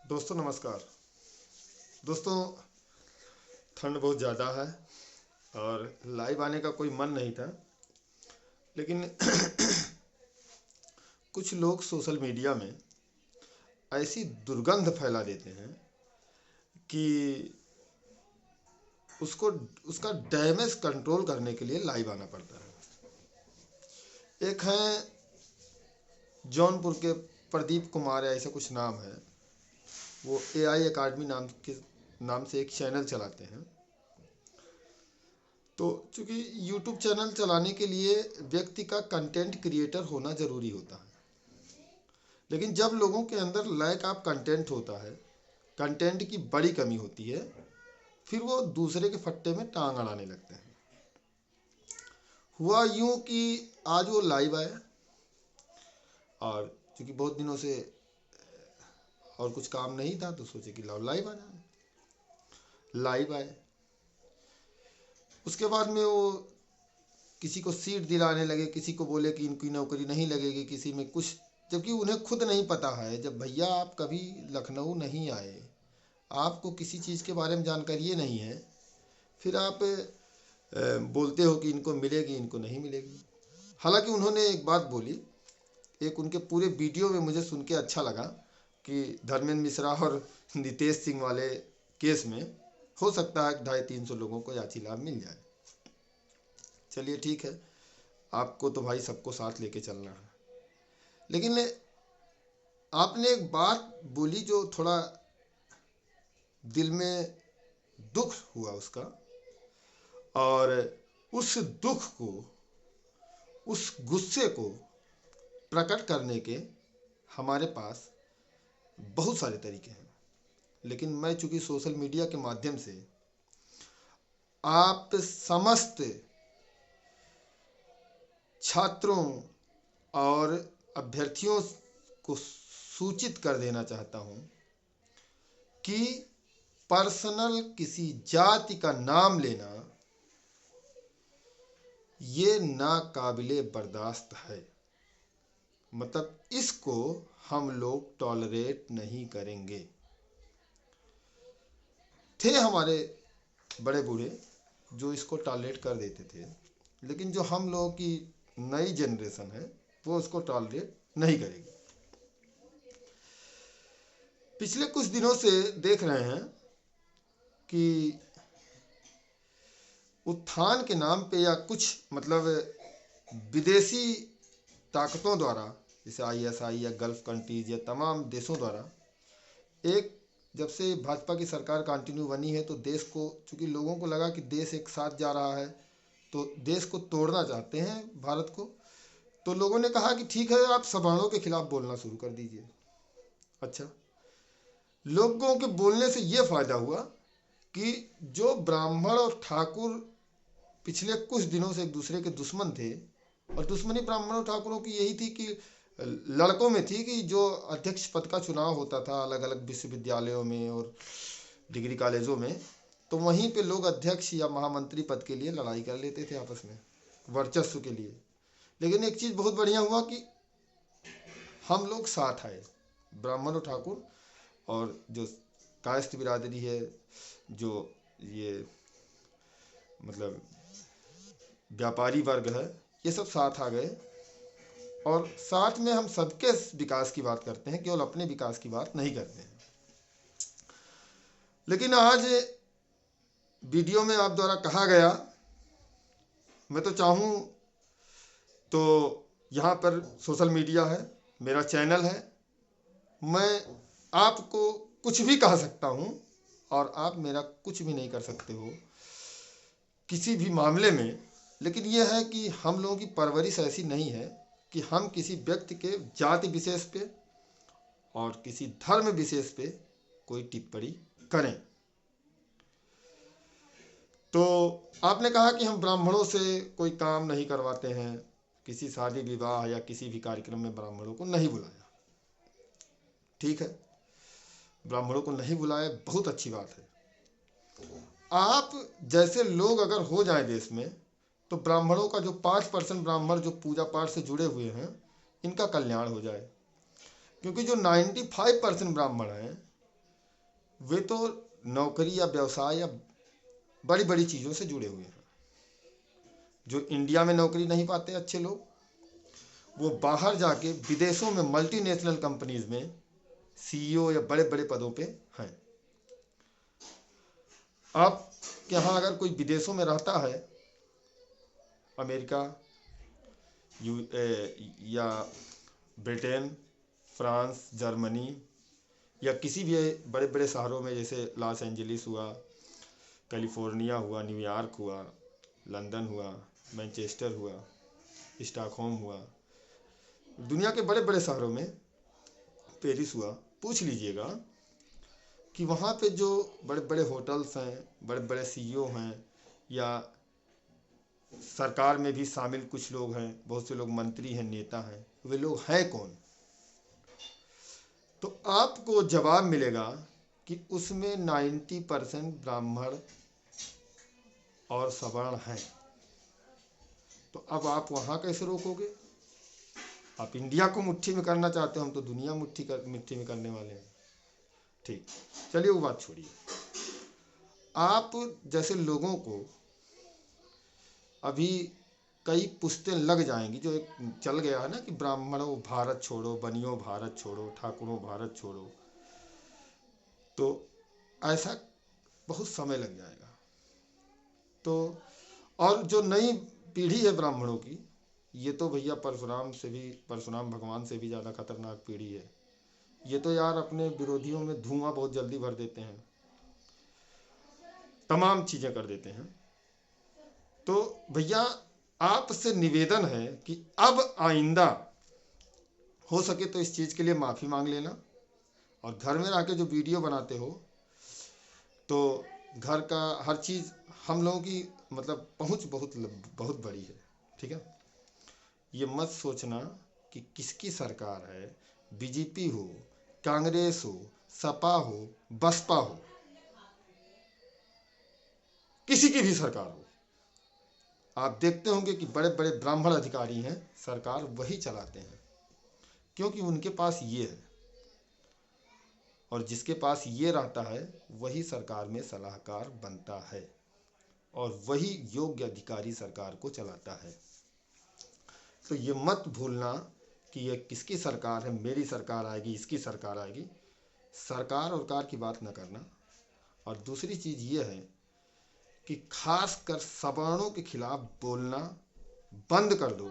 दोस्तों नमस्कार। दोस्तों, ठंड बहुत ज़्यादा है और लाइव आने का कोई मन नहीं था, लेकिन कुछ लोग सोशल मीडिया में ऐसी दुर्गंध फैला देते हैं कि उसको उसका डैमेज कंट्रोल करने के लिए लाइव आना पड़ता है। एक हैं जौनपुर के प्रदीप कुमार, या ऐसा कुछ नाम है। वो एआई अकाडमी नाम से एक चैनल चलाते हैं। तो चूंकि यूट्यूब चैनल चलाने के लिए व्यक्ति का कंटेंट क्रिएटर होना ज़रूरी होता है, लेकिन जब लोगों के अंदर लैक ऑफ कंटेंट होता है, कंटेंट की बड़ी कमी होती है, फिर वो दूसरे के फट्टे में टांग अड़ाने लगते हैं। हुआ यूं कि आज वो लाइव आया, और चूंकि बहुत दिनों से और कुछ काम नहीं था तो सोचे कि लाओ लाइव आ जाए। लाइव आए, उसके बाद में वो किसी को सीट दिलाने लगे, किसी को बोले कि इनकी नौकरी नहीं लगेगी, किसी में कुछ, जबकि उन्हें खुद नहीं पता है। जब भैया आप कभी लखनऊ नहीं आए, आपको किसी चीज़ के बारे में जानकारी ये नहीं है, फिर आप बोलते हो कि इनको मिलेगी, इनको नहीं मिलेगी। हालांकि उन्होंने एक बात बोली, एक उनके पूरे वीडियो में मुझे सुन के अच्छा लगा कि धर्मेंद्र मिश्रा और नितेश सिंह वाले केस में हो सकता है 250-300 लोगों को याची लाभ मिल जाए। चलिए ठीक है, आपको तो भाई सबको साथ लेके चलना है, लेकिन आपने एक बात बोली जो थोड़ा दिल में दुख हुआ उसका, और उस दुख को, उस गुस्से को प्रकट करने के हमारे पास बहुत सारे तरीके हैं। लेकिन मैं चूंकि सोशल मीडिया के माध्यम से आप समस्त छात्रों और अभ्यर्थियों को सूचित कर देना चाहता हूं कि पर्सनल किसी जाति का नाम लेना ये नाकाबिले बर्दाश्त है। मतलब इसको हम लोग टॉलरेट नहीं करेंगे। थे हमारे बड़े बूढ़े जो इसको टॉलरेट कर देते थे, लेकिन जो हम लोगों की नई जनरेशन है वो उसको टॉलरेट नहीं करेगी। पिछले कुछ दिनों से देख रहे हैं कि उत्थान के नाम पे, या कुछ मतलब विदेशी ताकतों द्वारा, जैसे आईएसआई या गल्फ कंट्रीज या तमाम देशों द्वारा, एक जब से भाजपा की सरकार कंटिन्यू बनी है तो देश को, चूंकि लोगों को लगा कि देश एक साथ जा रहा है तो देश को तोड़ना चाहते हैं भारत को, तो लोगों ने कहा कि ठीक है, आप सवर्णों के खिलाफ बोलना शुरू कर दीजिए। अच्छा, लोगों के बोलने से ये फायदा हुआ कि जो ब्राह्मण और ठाकुर पिछले कुछ दिनों से एक दूसरे के दुश्मन थे, और दुश्मनी ब्राह्मणों ठाकुरों की यही थी कि लड़कों में थी कि जो अध्यक्ष पद का चुनाव होता था अलग अलग विश्वविद्यालयों में और डिग्री कॉलेजों में, तो वहीं पे लोग अध्यक्ष या महामंत्री पद के लिए लड़ाई कर लेते थे आपस में, वर्चस्व के लिए। लेकिन एक चीज़ बहुत बढ़िया हुआ कि हम लोग साथ आए, ब्राह्मण और ठाकुर, और जो कायस्थ बिरादरी है, जो ये मतलब व्यापारी वर्ग है, ये सब साथ आ गए, और साथ में हम सबके विकास की बात करते हैं, केवल अपने विकास की बात नहीं करते हैं। लेकिन आज वीडियो में आप द्वारा कहा गया, मैं तो चाहूँ तो यहाँ पर सोशल मीडिया है, मेरा चैनल है, मैं आपको कुछ भी कह सकता हूँ और आप मेरा कुछ भी नहीं कर सकते हो किसी भी मामले में। लेकिन यह है कि हम लोगों की परवरिश ऐसी नहीं है कि हम किसी व्यक्ति के जाति विशेष पे और किसी धर्म विशेष पे कोई टिप्पणी करें। तो आपने कहा कि हम ब्राह्मणों से कोई काम नहीं करवाते हैं, किसी शादी विवाह या किसी भी कार्यक्रम में ब्राह्मणों को नहीं बुलाया। ठीक है, ब्राह्मणों को नहीं बुलाया, बहुत अच्छी बात है। आप जैसे लोग अगर हो जाए देश में, तो ब्राह्मणों का जो 5% ब्राह्मण जो पूजा पाठ से जुड़े हुए हैं, इनका कल्याण हो जाए। क्योंकि जो 95% ब्राह्मण हैं वे तो नौकरी या व्यवसाय या बड़ी बड़ी चीज़ों से जुड़े हुए हैं। जो इंडिया में नौकरी नहीं पाते अच्छे लोग, वो बाहर जाके विदेशों में मल्टीनेशनल कंपनीज में सीईओ या बड़े बड़े पदों पे हैं। आप यहाँ अगर कोई विदेशों में रहता है, अमेरिका, या ब्रिटेन, फ्रांस, जर्मनी, या किसी भी बड़े बड़े शहरों में, जैसे लॉस एंजलिस हुआ, कैलिफोर्निया हुआ, न्यूयॉर्क हुआ, लंदन हुआ, मैनचेस्टर हुआ, स्टॉकहोम हुआ, दुनिया के बड़े बड़े शहरों में, पेरिस हुआ, पूछ लीजिएगा कि वहाँ पे जो बड़े बड़े होटल्स हैं, बड़े बड़े सीईओ हैं, या सरकार में भी शामिल कुछ लोग हैं, बहुत से लोग मंत्री हैं, नेता हैं, वे लोग हैं कौन? तो आपको जवाब मिलेगा कि उसमें 90% ब्राह्मण और सवर्ण हैं। तो अब आप वहाँ कैसे रोकोगे? आप इंडिया को मुट्ठी में करना चाहते हो, हम तो दुनिया मुट्ठी में करने वाले हैं। ठीक, चलिए वो बात छोड़िए। आप जैसे लोगों को अभी कई पुश्तें लग जाएंगी, जो एक चल गया है ना कि ब्राह्मणों भारत छोड़ो, बनियों भारत छोड़ो, ठाकुरों भारत छोड़ो, तो ऐसा बहुत समय लग जाएगा। तो और जो नई पीढ़ी है ब्राह्मणों की, ये तो भैया परशुराम भगवान से भी ज़्यादा खतरनाक पीढ़ी है। ये तो यार अपने विरोधियों में धुआं बहुत जल्दी भर देते हैं, तमाम चीज़ें कर देते हैं। तो भैया आपसे निवेदन है कि अब आइंदा हो सके तो इस चीज़ के लिए माफ़ी मांग लेना, और घर में रह के जो वीडियो बनाते हो, तो घर का हर चीज़ हम लोगों की मतलब पहुंच बहुत बहुत बड़ी है, ठीक है। ये मत सोचना कि किसकी सरकार है, बीजेपी हो, कांग्रेस हो, सपा हो, बसपा हो, किसी की भी सरकार हो, आप देखते होंगे कि बड़े बड़े ब्राह्मण अधिकारी हैं, सरकार वही चलाते हैं, क्योंकि उनके पास ये है। और जिसके पास ये रहता है वही सरकार में सलाहकार बनता है, और वही योग्य अधिकारी सरकार को चलाता है। तो ये मत भूलना कि ये किसकी सरकार है, मेरी सरकार आएगी, इसकी सरकार आएगी। सरकार और कार की बात न करना। और दूसरी चीज़ ये है कि खास कर सवर्णों के खिलाफ बोलना बंद कर दो,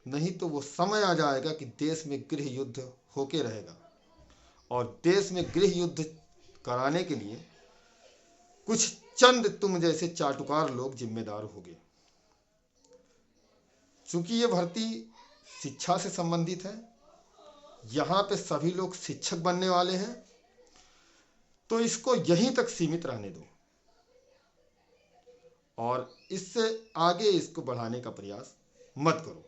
नहीं तो वो समय आ जाएगा कि देश में गृह युद्ध होके रहेगा, और देश में गृह युद्ध कराने के लिए कुछ चंद तुम जैसे चाटुकार लोग जिम्मेदार होंगे। चूंकि ये भर्ती शिक्षा से संबंधित है, यहाँ पे सभी लोग शिक्षक बनने वाले हैं, तो इसको यहीं तक सीमित रहने दो, और इससे आगे इसको बढ़ाने का प्रयास मत करो।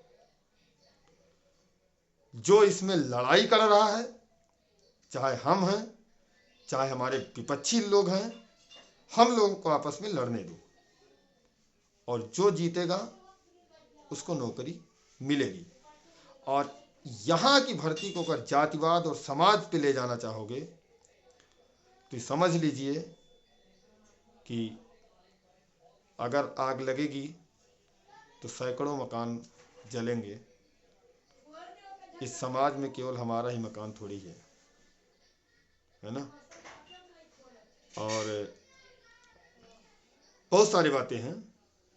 जो इसमें लड़ाई कर रहा है, चाहे हम हैं, चाहे हमारे विपक्षी लोग हैं, हम लोगों को आपस में लड़ने दो, और जो जीतेगा उसको नौकरी मिलेगी। और यहाँ की भर्ती को अगर जातिवाद और समाज पे ले जाना चाहोगे तो समझ लीजिए कि अगर आग लगेगी तो सैकड़ों मकान जलेंगे। इस समाज में केवल हमारा ही मकान थोड़ी है ना। और बहुत सारी बातें हैं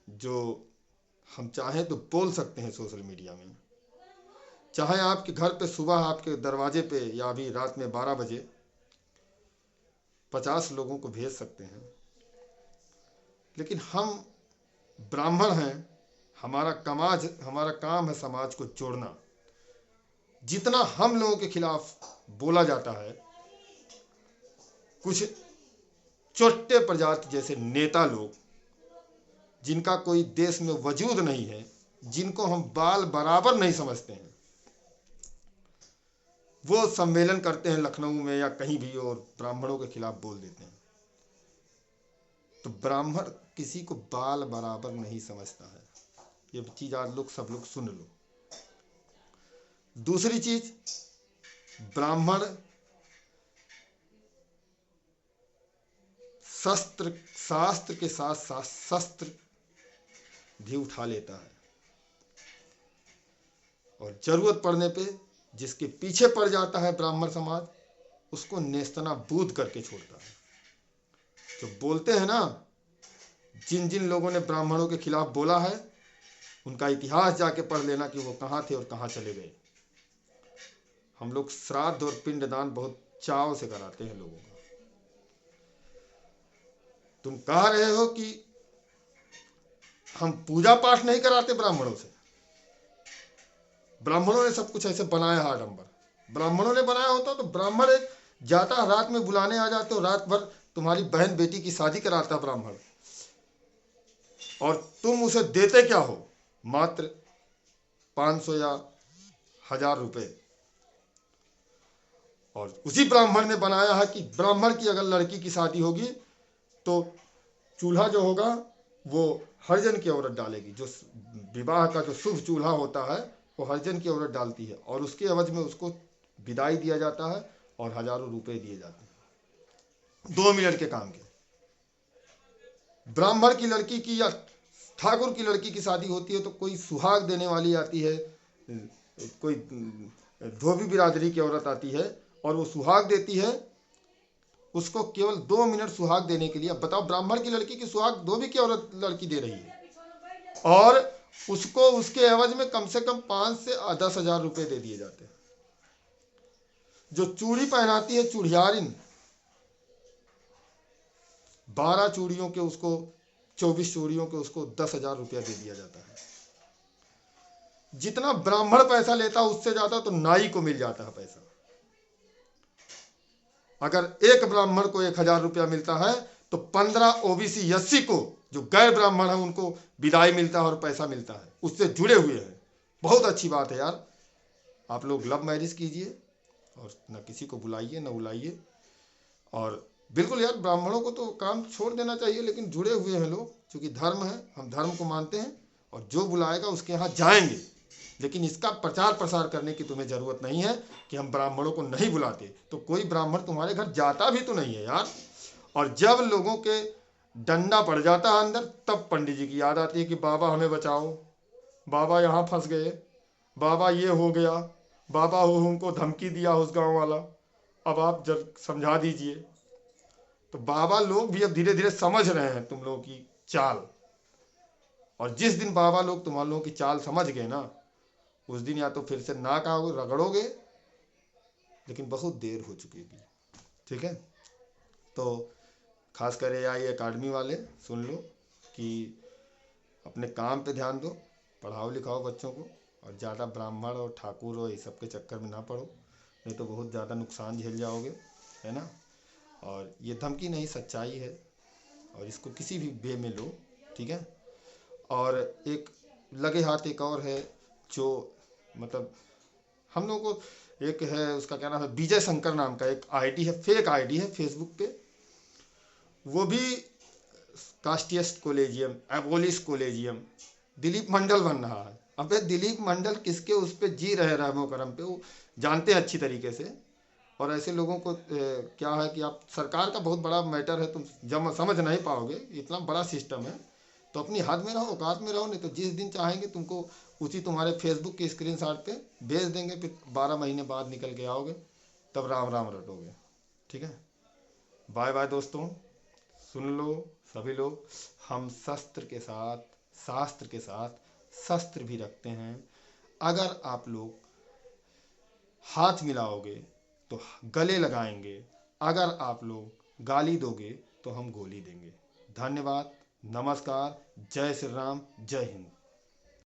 जो हम चाहें तो बोल सकते हैं सोशल मीडिया में। चाहे आपके घर पे सुबह आपके दरवाजे पे या अभी रात में 12 बजे 50 लोगों को भेज सकते हैं, लेकिन हम ब्राह्मण हैं, हमारा काम है समाज को जोड़ना। जितना हम लोगों के खिलाफ बोला जाता है, कुछ चोट्टे प्रजाति जैसे नेता लोग जिनका कोई देश में वजूद नहीं है, जिनको हम बाल बराबर नहीं समझते हैं, वो सम्मेलन करते हैं लखनऊ में या कहीं भी और ब्राह्मणों के खिलाफ बोल देते हैं। तो ब्राह्मण किसी को बाल बराबर नहीं समझता है, ये चीज आज सब लोग सुन लो। दूसरी चीज, ब्राह्मण शास्त्र के साथ साथ शस्त्र भी उठा लेता है और जरूरत पड़ने पे जिसके पीछे पड़ जाता है ब्राह्मण समाज, उसको नेस्तनाबूद करके छोड़ता है। जो बोलते हैं ना, जिन जिन लोगों ने ब्राह्मणों के खिलाफ बोला है, उनका इतिहास जाके पढ़ लेना कि वो कहाँ थे और कहाँ चले गए। हम लोग श्राद्ध और पिंडदान बहुत चाव से कराते हैं लोगों का। तुम कह रहे हो कि हम पूजा पाठ नहीं कराते ब्राह्मणों से। ब्राह्मणों ने सब कुछ ऐसे बनाया है आडंबर। ब्राह्मणों ने बनाया होता तो ब्राह्मण एक जाता, रात में बुलाने आ जाते हो, रात भर तुम्हारी बहन बेटी की शादी कराता ब्राह्मण, और तुम उसे देते क्या हो? मात्र 500 या 1000 रुपए। और उसी ब्राह्मण ने बनाया है कि ब्राह्मण की अगर लड़की की शादी होगी तो चूल्हा जो होगा वो हरिजन की औरत डालेगी। जो विवाह का जो शुभ चूल्हा होता है वो हरिजन की औरत डालती है, और उसके एवज में उसको विदाई दिया जाता है और हजारों रुपए दिए जाते हैं 2 मिनट के काम के। ब्राह्मण की लड़की की या ठाकुर की लड़की की शादी होती है तो कोई सुहाग देने वाली आती है, कोई धोबी बिरादरी की औरत आती है और वो सुहाग देती है। उसको केवल 2 मिनट सुहाग देने के लिए। अब बताओ, ब्राह्मण की लड़की की सुहाग धोबी की औरत लड़की दे रही है, और उसको उसके एवज में कम से कम 5 से 10 हजार रुपए दे दिए जाते हैं। जो चूड़ी पहनाती है चूड़ियारिन, 12 चूड़ियों के उसको 24 चूड़ियों के उसको 10,000 रुपया दे दिया जाता है। जितना ब्राह्मण पैसा लेता है उससे ज्यादा तो नाई को मिल जाता है पैसा। अगर एक ब्राह्मण को 1000 रुपया मिलता है तो 15 ओबीसी एससी को, जो गैर ब्राह्मण है, उनको विदाई मिलता है और पैसा मिलता है। उससे जुड़े हुए हैं। बहुत अच्छी बात है यार। आप लोग लव मैरिज कीजिए और न किसी को बुलाइए न बुलाइए। और बिल्कुल यार, ब्राह्मणों को तो काम छोड़ देना चाहिए, लेकिन जुड़े हुए हैं लोग, क्योंकि धर्म है, हम धर्म को मानते हैं और जो बुलाएगा उसके यहाँ जाएंगे। लेकिन इसका प्रचार प्रसार करने की तुम्हें जरूरत नहीं है कि हम ब्राह्मणों को नहीं बुलाते। तो कोई ब्राह्मण तुम्हारे घर जाता भी तो नहीं है यार। और जब लोगों के डंडा पड़ जाता है अंदर, तब पंडित जी की याद आती है कि बाबा हमें बचाओ, बाबा यहाँ फंस गए, बाबा ये हो गया, बाबा उनको धमकी दिया उस गांव वाला, अब आप जब समझा दीजिए। तो बाबा लोग भी अब धीरे धीरे समझ रहे हैं तुम लोगों की चाल। और जिस दिन बाबा लोग तुम लोगों की चाल समझ गए ना, उस दिन या तो फिर से नाक आओ रगड़ोगे, लेकिन बहुत देर हो चुकी है। ठीक है, तो खास कर AI अकाडमी वाले सुन लो कि अपने काम पे ध्यान दो, पढ़ाओ लिखाओ बच्चों को, और ज़्यादा ब्राह्मण और ठाकुर और ये सब के चक्कर में ना पड़ो, नहीं तो बहुत ज़्यादा नुकसान झेल जाओगे, है ना। और ये धमकी नहीं, सच्चाई है, और इसको किसी भी वे में लो। ठीक है। और एक लगे हाथ एक और है, जो मतलब हम लोगों को एक है, उसका क्या नाम है, विजय शंकर नाम का एक आईडी है, फेक आईडी है फेसबुक पे। वो भी कास्टियस्ट collegium, abolish collegium, Dilip Mandal बन रहा है। अबे दिलीप मंडल किसके उस पर जी रहे रहमो करम पे, वो जानते हैं अच्छी तरीके से। और ऐसे लोगों को क्या है कि आप, सरकार का बहुत बड़ा मैटर है, तुम जब समझ नहीं पाओगे, इतना बड़ा सिस्टम है। तो अपनी हद में रहो, औकात में रहो, नहीं तो जिस दिन चाहेंगे तुमको उसी तुम्हारे फेसबुक के स्क्रीनशॉट पे भेज देंगे, फिर 12 महीने बाद निकल के आओगे, तब राम राम रटोगे। ठीक है, बाय बाय दोस्तों। सुन लो सभी लोग, हम शस्त्र के साथ, शास्त्र के साथ शस्त्र भी रखते हैं। अगर आप लोग हाथ मिलाओगे तो गले लगाएंगे, अगर आप लोग गाली दोगे तो हम गोली देंगे। धन्यवाद, नमस्कार, जय श्री राम, जय हिंद।